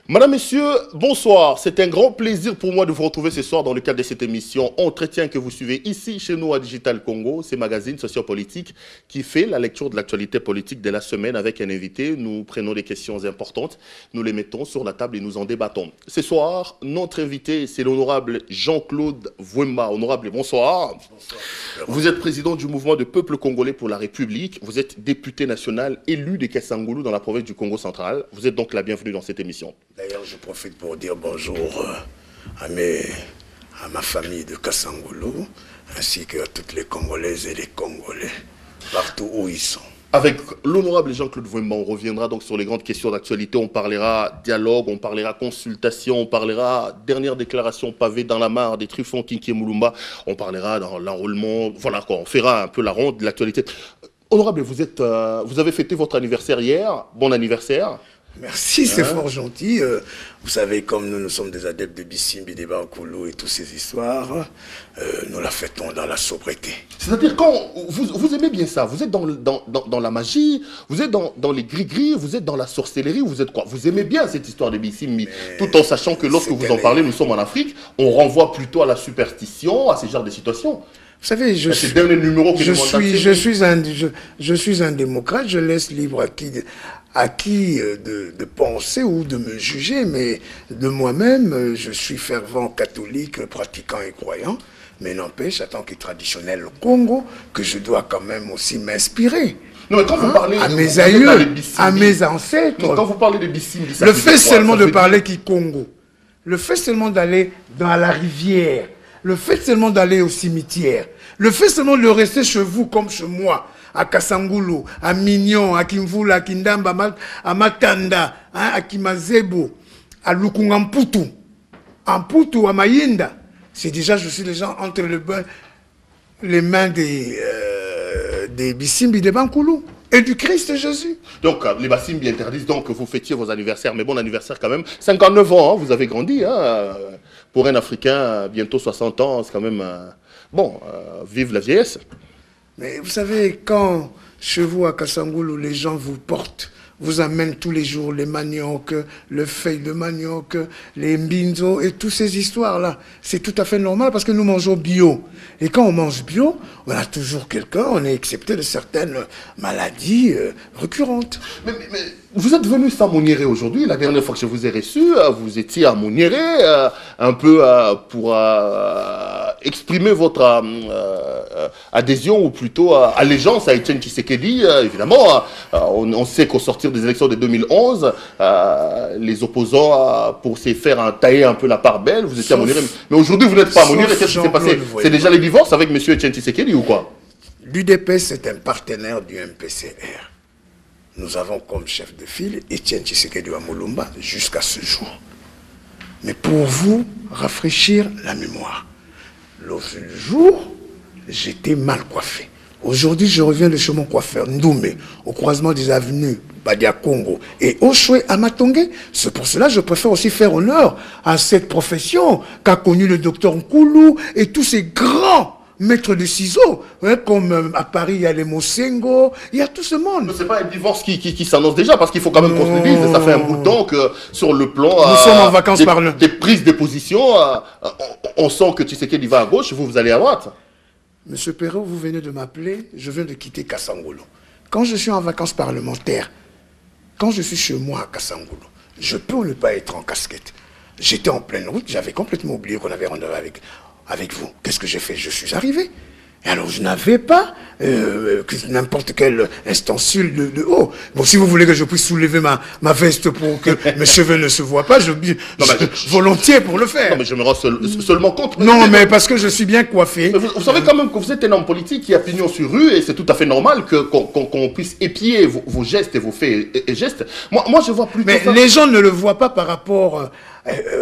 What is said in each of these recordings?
Madame, Messieurs, bonsoir. C'est un grand plaisir pour moi de vous retrouver ce soir dans le cadre de cette émission Entretien que vous suivez ici chez nous à Digital Congo, ce magazine sociopolitique qui fait la lecture de l'actualité politique de la semaine avec un invité. Nous prenons des questions importantes, nous les mettons sur la table et nous en débattons. Ce soir, notre invité, c'est l'honorable Jean-Claude Vwemba. Honorable, bonsoir. Bonsoir. Vous êtes président du mouvement de peuple congolais pour la République. Vous êtes député national élu de Kasangulu dans la province du Congo central. Vous êtes donc la bienvenue dans cette émission. D'ailleurs, je profite pour dire bonjour à ma famille de Kasangulu, ainsi qu'à toutes les Congolaises et les Congolais, partout où ils sont. Avec l'honorable Jean-Claude Vwemba, on reviendra donc sur les grandes questions d'actualité. On parlera dialogue, on parlera consultation, on parlera dernière déclaration pavée dans la mare des Trifon Kinké Moulumba. On parlera dans l'enrôlement. Voilà quoi, on fera un peu la ronde de l'actualité. Honorable, vous avez fêté votre anniversaire hier. Bon anniversaire. Merci, c'est fort gentil. Vous savez, comme nous sommes des adeptes de Bissimbi, des Bankoulou et toutes ces histoires, nous la fêtons dans la sobriété. C'est-à-dire, quand vous aimez bien ça, vous êtes dans la magie, vous êtes dans les gris-gris, vous êtes dans la sorcellerie, vous êtes quoi? Vous aimez bien cette histoire de Bissimbi, tout en sachant que lorsque vous en parlez, nous sommes en Afrique, on renvoie plutôt à la superstition, à ce genre de situations. Vous savez, je suis un démocrate, je laisse libre à qui de penser ou de me juger, mais de moi-même, je suis fervent catholique, pratiquant et croyant, mais n'empêche, en tant que traditionnel au Congo, que je dois quand même aussi m'inspirer. Non, mais quand vous parlez à mes aïeux, à mes ancêtres, non, quand vous parlez de Bissimbi, le fait seulement de parler Kikongo, le fait seulement d'aller dans la rivière, le fait seulement d'aller au cimetière, le fait seulement de rester chez vous comme chez moi, à Kasangulu, à Mignon, à Kimvula, à Kindamba, à Matanda, hein, à Kimazebo, à Lukungamputu, à Mputu, à Mayinda. C'est déjà, je suis déjà entre les mains des Bissimbi, des Bankoulou et du Christ Jésus. Donc, les Bissimbi interdisent donc que vous fêtiez vos anniversaires, mais bon anniversaire quand même. 59 ans, hein, vous avez grandi, hein, pour un Africain, bientôt 60 ans, c'est quand même... bon, vive la vieillesse. Mais vous savez, quand chez vous à Kasangulu, les gens vous portent, vous amènent tous les jours les maniocs, le feuille de manioc, les mbinzo et toutes ces histoires-là. C'est tout à fait normal parce que nous mangeons bio. Et quand on mange bio, on a toujours quelqu'un, on est excepté de certaines maladies récurrentes. Mais vous êtes venu à Monieré aujourd'hui. La dernière fois que je vous ai reçu, vous étiez à Monieré, un peu pour exprimer votre adhésion ou plutôt allégeance à Etienne Tshisekedi. Évidemment, on sait qu'au sortir des élections de 2011, les opposants, pour se faire tailler un peu la part belle, vous étiez à Monieré. Mais aujourd'hui, vous n'êtes pas à Monieré. Qu'est-ce qui s'est passé? C'est déjà les divorces avec M. Etienne Tshisekedi ou quoi? L'UDPS, c'est un partenaire du MPCR. Nous avons comme chef de file Etienne Tshisekedi Wamulumba jusqu'à ce jour. Mais pour vous rafraîchir la mémoire, l'autre jour, j'étais mal coiffé. Aujourd'hui, je reviens de chez mon coiffeur Ndoumé, au croisement des avenues Badia Congo et Oshwe à Matongé. C'est pour cela que je préfère aussi faire honneur à cette profession qu'a connue le docteur Nkoulou et tous ces grands maître de ciseaux, hein, comme à Paris, il y a les Mosengo, il y a tout ce monde. C'est pas un divorce qui s'annonce déjà, parce qu'il faut quand même qu'on se le dise, ça fait un bout de temps que sur le plan nous sommes en vacances des prises de position, on sent que Tshisekedi va à gauche, vous allez à droite. Monsieur Perrault, vous venez de m'appeler, je viens de quitter Kasangulu. Quand je suis en vacances parlementaires, quand je suis chez moi à Kasangulu, je peux ne pas être en casquette. J'étais en pleine route, j'avais complètement oublié qu'on avait rendez-vous avec vous. Qu'est-ce que j'ai fait? Je suis arrivé. Et alors, je n'avais pas n'importe quel instancule de haut. Bon, si vous voulez que je puisse soulever ma veste pour que mes cheveux ne se voient pas, volontiers pour le faire. Non, mais je me rends seulement compte. Non, mais parce que je suis bien coiffé. Vous savez quand même que vous êtes un homme politique qui a pignon sur rue et c'est tout à fait normal qu'on puisse épier vos gestes et vos faits et gestes. Moi, je vois plutôt mais ça. Les gens ne le voient pas par rapport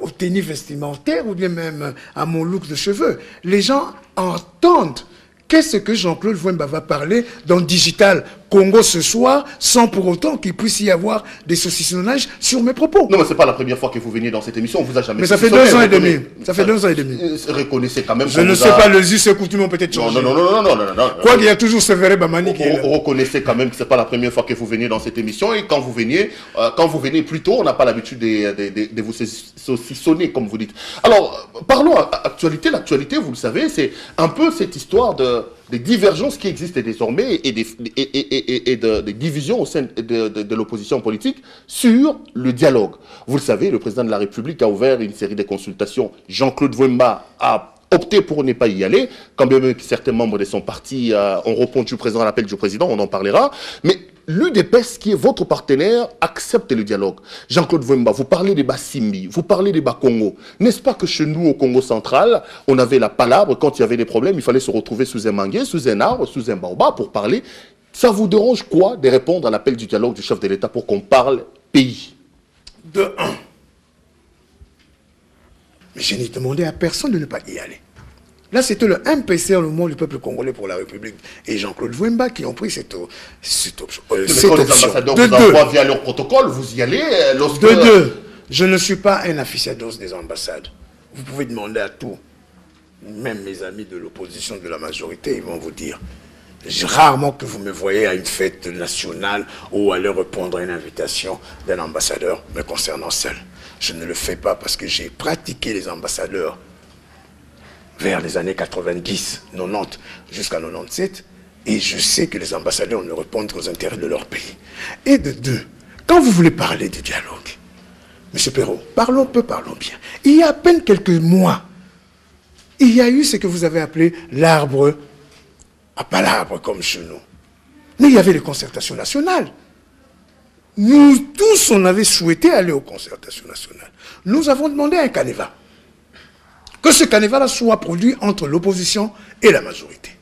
au tennis vestimentaire ou bien même à mon look de cheveux. Les gens entendent qu'est-ce que Jean-Claude Vwemba va parler dans Digital Congo ce soir, sans pour autant qu'il puisse y avoir des saucissonnages sur mes propos. Non, mais c'est pas la première fois que vous veniez dans cette émission, on vous a jamais... Mais ça fait 2 ans et demi. Ça fait 2 ans et demi. Reconnaissez quand même... Je ne sais pas, les us et coutumes ont peut-être changé. Non. Quoi qu'il y a toujours ce vrai Bamani qui est là. Reconnaissez quand même que c'est pas la première fois que vous venez dans cette émission, et quand vous venez plutôt, on n'a pas l'habitude de vous saucissonner, comme vous dites. Alors, parlons actualité. L'actualité, vous le savez, c'est un peu cette histoire des divergences qui existent désormais et des divisions au sein de l'opposition politique sur le dialogue. Vous le savez, le président de la République a ouvert une série de consultations. Jean-Claude Wemba a opté pour ne pas y aller, quand même certains membres de son parti ont répondu présent à l'appel du président, on en parlera. Mais l'UDPS, qui est votre partenaire, accepte le dialogue. Jean-Claude Wemba, vous parlez des Bassimbi, vous parlez des Bas-Congo. N'est-ce pas que chez nous, au Congo central, on avait la palabre, quand il y avait des problèmes, il fallait se retrouver sous un manguier, sous un arbre, sous un baobab pour parler. Ça vous dérange quoi de répondre à l'appel du dialogue du chef de l'État pour qu'on parle pays? De un. Mais je n'ai demandé à personne de ne pas y aller. Là, c'était le MPCR, le Mouvement du peuple congolais pour la République, et Jean-Claude Wemba qui ont pris cette option. Mais quand les ambassadeurs vous envoient via leur protocole, vous y allez lorsque... De deux, je ne suis pas un aficionados des ambassades. Vous pouvez demander à tout. Même mes amis de l'opposition, de la majorité, ils vont vous dire. Rarement que vous me voyez à une fête nationale ou aller répondre à une invitation d'un ambassadeur me concernant seul. Je ne le fais pas parce que j'ai pratiqué les ambassadeurs vers les années 90, 90, jusqu'à 97, et je sais que les ambassadeurs ne répondent qu'aux intérêts de leur pays. Et de deux, quand vous voulez parler de dialogue, M. Perrault, parlons peu, parlons bien. Il y a à peine quelques mois, il y a eu ce que vous avez appelé l'arbre à palabre comme chez nous. Mais il y avait les concertations nationales. Nous tous, on avait souhaité aller aux concertations nationales. Nous avons demandé un canevas. Que ce canevas-là soit produit entre l'opposition et la majorité.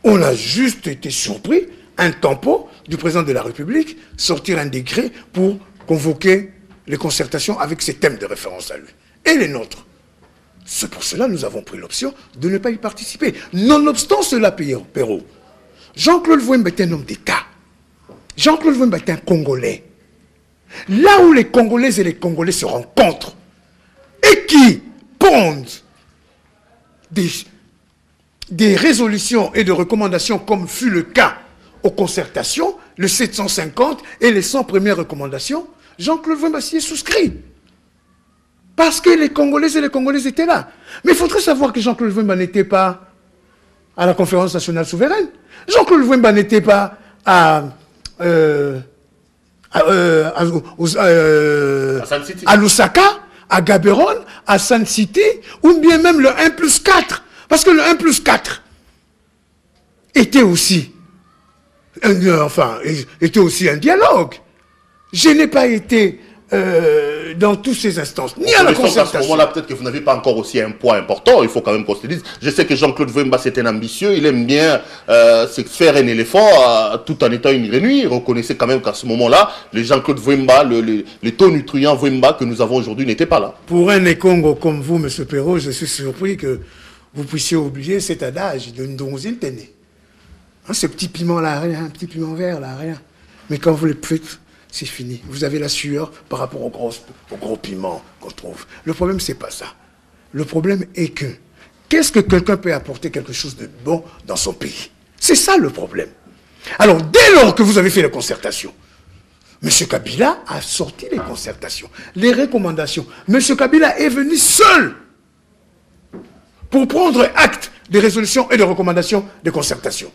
On a juste été surpris, un tempo du président de la République, sortir un décret pour convoquer les concertations avec ses thèmes de référence à lui. Et les nôtres. C'est pour cela que nous avons pris l'option de ne pas y participer. Nonobstant cela, Perrault, Jean-Claude Wemba est un homme d'État. Jean-Claude Wemba est un Congolais. Là où les Congolaises et les Congolais se rencontrent et qui pondent des résolutions et de recommandations comme fut le cas aux concertations, le 750 et les 100 premières recommandations, Jean-Claude Wemba s'y est souscrit. Parce que les Congolaises et les Congolais étaient là. Mais il faudrait savoir que Jean-Claude Wemba n'était pas à la conférence nationale souveraine. Jean-Claude Wemba n'était pas à Lusaka, à Gaborone, à Sun City, ou bien même le 1+4. Parce que le 1+4 était aussi un dialogue. Je n'ai pas été dans toutes ces instances, ni à la concertation. À ce moment-là, peut-être que vous n'avez pas encore aussi un poids important, il faut quand même qu'on se le dise. Je sais que Jean-Claude Wemba, c'est un ambitieux, il aime bien se faire un éléphant tout en étant une grenouille. Reconnaissez quand même qu'à ce moment-là, le Jean-Claude Wemba, le tonitruant Wemba que nous avons aujourd'hui n'était pas là. Pour un Ekongo comme vous, M. Perrault, je suis surpris que vous puissiez oublier cet adage de Ndonzine Tene. Hein, ce petit piment-là, rien, un petit piment vert, là, rien. Mais quand vous le faites, c'est fini. Vous avez la sueur par rapport au gros piment qu'on trouve. Le problème, c'est pas ça. Le problème est que, qu'est-ce que quelqu'un peut apporter quelque chose de bon dans son pays? C'est ça le problème. Alors, dès lors que vous avez fait la concertation, M. Kabila a sorti les concertations, les recommandations. M. Kabila est venu seul pour prendre acte des résolutions et des recommandations des concertations.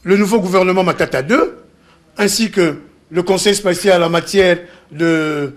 Le nouveau gouvernement Matata 2, ainsi que le Conseil spécial en matière de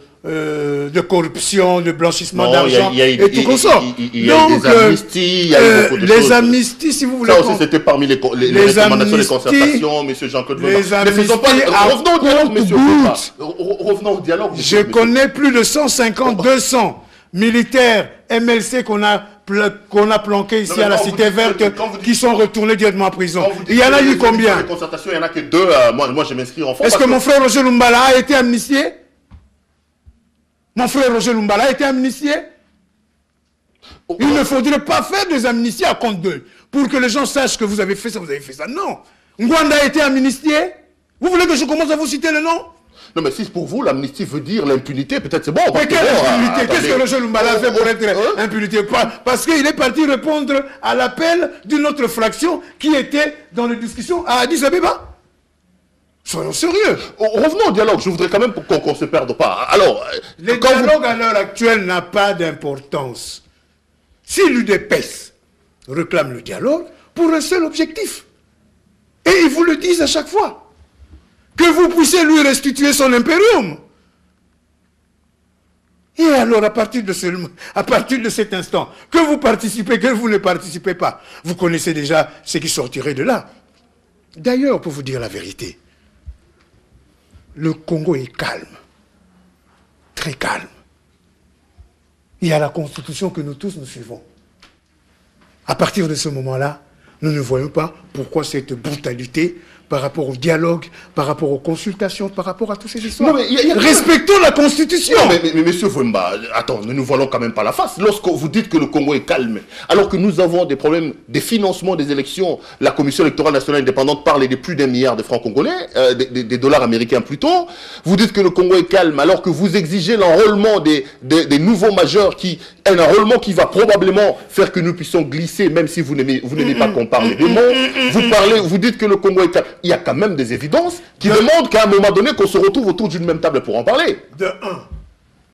corruption, de blanchissement d'argent et tout consort. Il y a eu des amnisties, il y a eu beaucoup de choses. Les amnisties, si vous voulez. Ça aussi, c'était parmi les recommandations des concertations, M. Jean-Claude Wemba. Ne faisons pas... Revenons au dialogue, M. Wemba. Revenons au dialogue. Je connais plus de 150, 200 militaires MLC qu'on a planqués ici à la Cité Verte, qui sont retournés directement en prison. Il y en a eu combien? Les concertations, il y en a que 2. Moi, je m'inscris en fond. Est-ce que mon frère Roger Lumbala a été amnistié? Mon frère Roger Lumbala a été amnistié? Il ne faudrait pas faire des amnisties à compte d'eux, pour que les gens sachent que vous avez fait ça, vous avez fait ça. Non. Ngwanda a été amnistié. Vous voulez que je commence à vous citer le nom? Non, mais si pour vous, l'amnistie veut dire l'impunité, peut-être c'est bon. Mais quelle impunité? Qu'est-ce que Roger Lumbala a fait pour être impunité? Parce qu'il est parti répondre à l'appel d'une autre fraction qui était dans les discussions à Addis Abeba. Soyons sérieux. Revenons au dialogue, je voudrais quand même qu'on ne se perde pas. Alors, le dialogue à l'heure actuelle n'a pas d'importance. Si l'UDPS réclame le dialogue pour un seul objectif, et ils vous le disent à chaque fois, que vous puissiez lui restituer son impérium. Et alors, à partir de cet instant, que vous participez, que vous ne participez pas, vous connaissez déjà ce qui sortirait de là. D'ailleurs, pour vous dire la vérité, le Congo est calme, très calme. Il y a la Constitution que nous tous nous suivons. À partir de ce moment-là, nous ne voyons pas pourquoi cette brutalité par rapport au dialogue, par rapport aux consultations, par rapport à toutes ces histoires. Non, mais respectons la Constitution. Non, mais monsieur Vemba, attends, ne nous voilons quand même pas la face. Lorsque vous dites que le Congo est calme, alors que nous avons des problèmes des financements des élections, la Commission électorale nationale indépendante parle de plus d'1 milliard de francs congolais, des dollars américains plutôt. Vous dites que le Congo est calme, alors que vous exigez l'enrôlement des nouveaux majeurs, un enrôlement qui va probablement faire que nous puissions glisser, même si vous n'aimez pas qu'on parle des mots. Vous dites que le Congo est calme. Il y a quand même des évidences qui demandent qu'à un moment donné, qu'on se retrouve autour d'une même table pour en parler. De un,